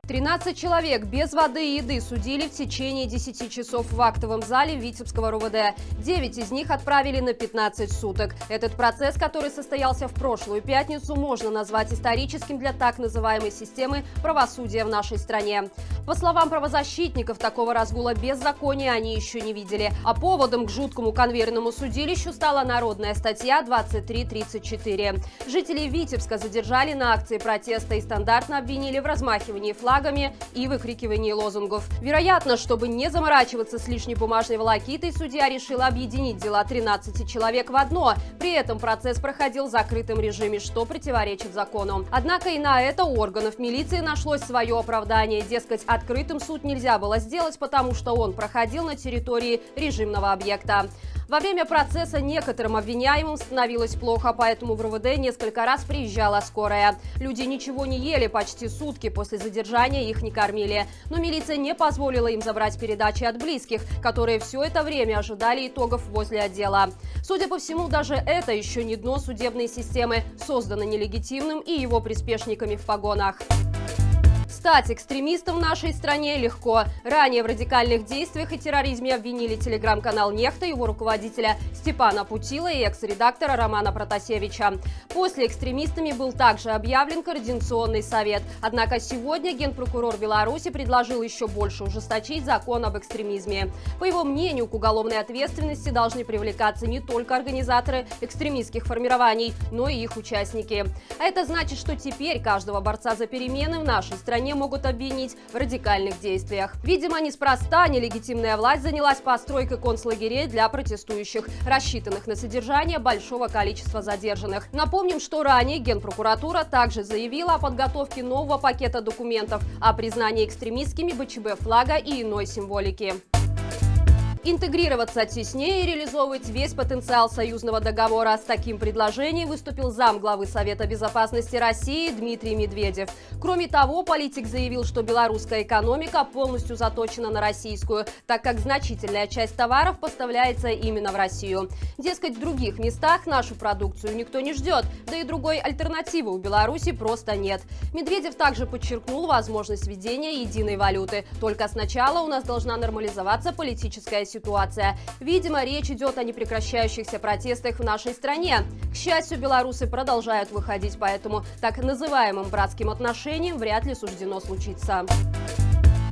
13 человек без воды и еды судили в течение 10 часов в актовом зале Витебского РУВД. 9 из них отправили на 15 суток. Этот процесс, который состоялся в прошлую пятницу, можно назвать историческим для так называемой системы правосудия в нашей стране. По словам правозащитников, такого разгула беззакония они еще не видели. А поводом к жуткому конвейерному судилищу стала народная статья 2334. Жителей Витебска задержали на акции протеста и стандартно обвинили в размахивании флагами и выкрикивании лозунгов. Вероятно, чтобы не заморачиваться с лишней бумажной волокитой, судья решил объединить дела 13 человек в одно. При этом процесс проходил в закрытом режиме, что противоречит закону. Однако и на это у органов милиции нашлось свое оправдание. Дескать, открытым суд нельзя было сделать, потому что он проходил на территории режимного объекта. Во время процесса некоторым обвиняемым становилось плохо, поэтому в РУВД несколько раз приезжала скорая. Люди ничего не ели почти сутки, после задержания их не кормили. Но милиция не позволила им забрать передачи от близких, которые все это время ожидали итогов возле отдела. Судя по всему, даже это еще не дно судебной системы, создано нелегитимным и его приспешниками в погонах. Стать экстремистом в нашей стране легко. Ранее в радикальных действиях и терроризме обвинили телеграм-канал «Нехта», его руководителя Степана Путила и экс-редактора Романа Протасевича. После экстремистами был также объявлен Координационный совет. Однако сегодня генпрокурор Беларуси предложил еще больше ужесточить закон об экстремизме. По его мнению, к уголовной ответственности должны привлекаться не только организаторы экстремистских формирований, но и их участники. А это значит, что теперь каждого борца за перемены в нашей стране могут обвинить в радикальных действиях. Видимо, неспроста нелегитимная власть занялась постройкой концлагерей для протестующих, рассчитанных на содержание большого количества задержанных. Напомним, что ранее Генпрокуратура также заявила о подготовке нового пакета документов о признании экстремистскими БЧБ флага и иной символики. Интегрироваться теснее и реализовывать весь потенциал союзного договора. С таким предложением выступил замглавы Совета безопасности России Дмитрий Медведев. Кроме того, политик заявил, что белорусская экономика полностью заточена на российскую, так как значительная часть товаров поставляется именно в Россию. Дескать, в других местах нашу продукцию никто не ждет, да и другой альтернативы у Беларуси просто нет. Медведев также подчеркнул возможность введения единой валюты. Только сначала у нас должна нормализоваться политическая ситуация. Видимо, речь идет о непрекращающихся протестах в нашей стране. К счастью, белорусы продолжают выходить, поэтому так называемым братским отношениям вряд ли суждено случиться.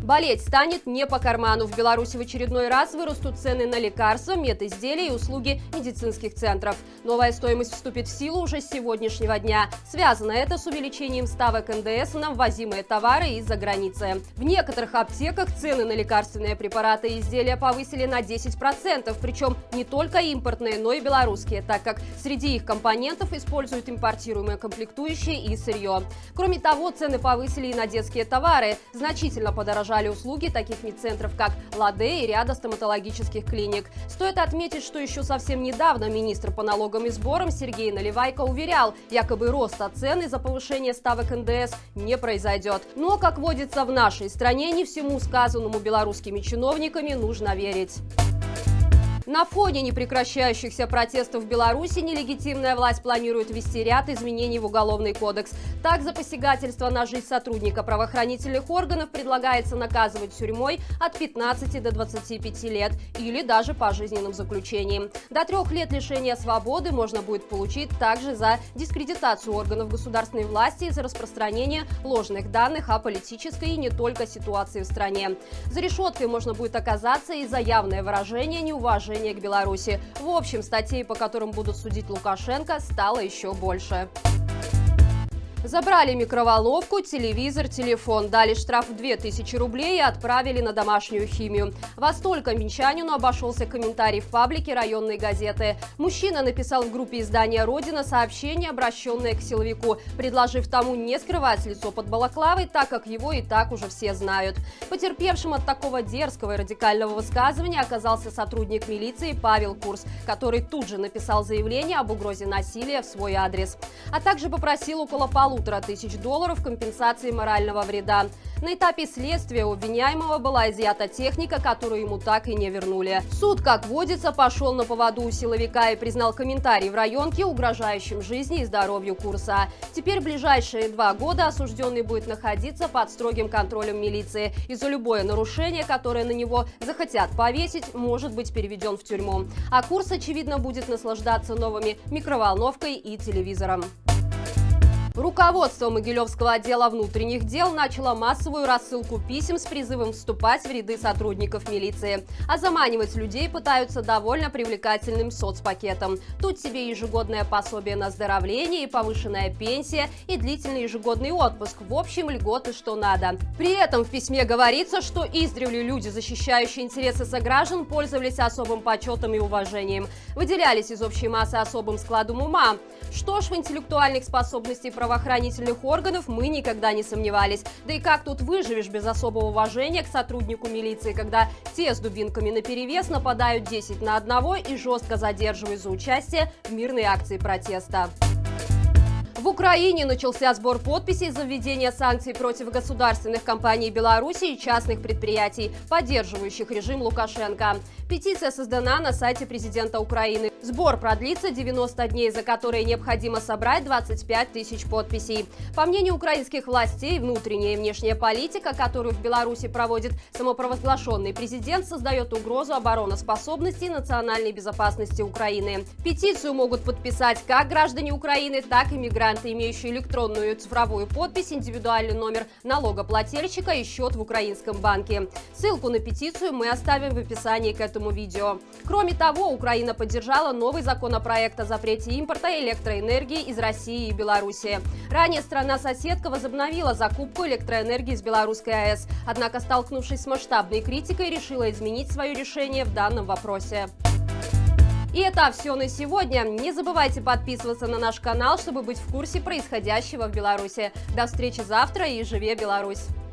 Болеть станет не по карману. В Беларуси в очередной раз вырастут цены на лекарства, медизделия и услуги медицинских центров. Новая стоимость вступит в силу уже с сегодняшнего дня. Связано это с увеличением ставок НДС на ввозимые товары из-за границы. В некоторых аптеках цены на лекарственные препараты и изделия повысили на 10%, причем не только импортные, но и белорусские, так как среди их компонентов используют импортируемые комплектующие и сырье. Кроме того, цены повысили и на детские товары. Значительно подорожали услуги таких медцентров, как Ладе и ряда стоматологических клиник. Стоит отметить, что еще совсем недавно министр по налогам и сборам Сергей Наливайко уверял, якобы роста цен из-за повышения ставок НДС не произойдет. Но, как водится в нашей стране, не всему сказанному белорусскими чиновниками нужно верить. На фоне непрекращающихся протестов в Беларуси нелегитимная власть планирует ввести ряд изменений в Уголовный кодекс. Так, за посягательство на жизнь сотрудника правоохранительных органов предлагается наказывать тюрьмой от 15 до 25 лет или даже пожизненным заключением. До 3 лет лишения свободы можно будет получить также за дискредитацию органов государственной власти и за распространение ложных данных о политической и не только ситуации в стране. За решеткой можно будет оказаться и за явное выражение неуважения к Беларуси. В общем, статей, по которым будут судить Лукашенко, стало еще больше. Забрали микроволновку, телевизор, телефон, дали штраф в 2000 рублей и отправили на домашнюю химию. Во столько минчанину обошелся комментарий в паблике районной газеты. Мужчина написал в группе издания «Родина» сообщение, обращенное к силовику, предложив тому не скрывать лицо под балаклавой, так как его и так уже все знают. Потерпевшим от такого дерзкого и радикального высказывания оказался сотрудник милиции Павел Курс, который тут же написал заявление об угрозе насилия в свой адрес. А также попросил около полутора $1500 компенсации морального вреда. На этапе следствия у обвиняемого была изъята техника, которую ему так и не вернули. Суд, как водится, пошел на поводу у силовика и признал комментарий в районке угрожающим жизни и здоровью Курса. Теперь в ближайшие 2 года осужденный будет находиться под строгим контролем милиции, и за любое нарушение, которое на него захотят повесить, может быть переведен в тюрьму. А Курс, очевидно, будет наслаждаться новыми микроволновкой и телевизором. Руководство Могилевского отдела внутренних дел начало массовую рассылку писем с призывом вступать в ряды сотрудников милиции. А заманивать людей пытаются довольно привлекательным соцпакетом. Тут тебе ежегодное пособие на оздоровление и повышенная пенсия, и длительный ежегодный отпуск. В общем, льготы что надо. При этом в письме говорится, что издревле люди, защищающие интересы сограждан, пользовались особым почетом и уважением. Выделялись из общей массы особым складом ума. Что ж, в интеллектуальных способностях правоохранительных органов мы никогда не сомневались. Да и как тут выживешь без особого уважения к сотруднику милиции, когда те с дубинками наперевес нападают 10 на 1 и жестко задерживают за участие в мирной акции протеста. В Украине начался сбор подписей за введение санкций против государственных компаний Беларуси и частных предприятий, поддерживающих режим Лукашенко. Петиция создана на сайте президента Украины. Сбор продлится 90 дней, за которые необходимо собрать 25 тысяч подписей. По мнению украинских властей, внутренняя и внешняя политика, которую в Беларуси проводит самопровозглашенный президент, создает угрозу обороноспособности и национальной безопасности Украины. Петицию могут подписать как граждане Украины, так и мигранты, имеющие электронную и цифровую подпись, индивидуальный номер налогоплательщика и счет в украинском банке. Ссылку на петицию мы оставим в описании к этому видео. Кроме того, Украина поддержала новый законопроект о запрете импорта электроэнергии из России и Беларуси. Ранее страна-соседка возобновила закупку электроэнергии из белорусской АЭС, однако, столкнувшись с масштабной критикой, решила изменить свое решение в данном вопросе. И это все на сегодня. Не забывайте подписываться на наш канал, чтобы быть в курсе происходящего в Беларуси. До встречи завтра и живи Беларусь!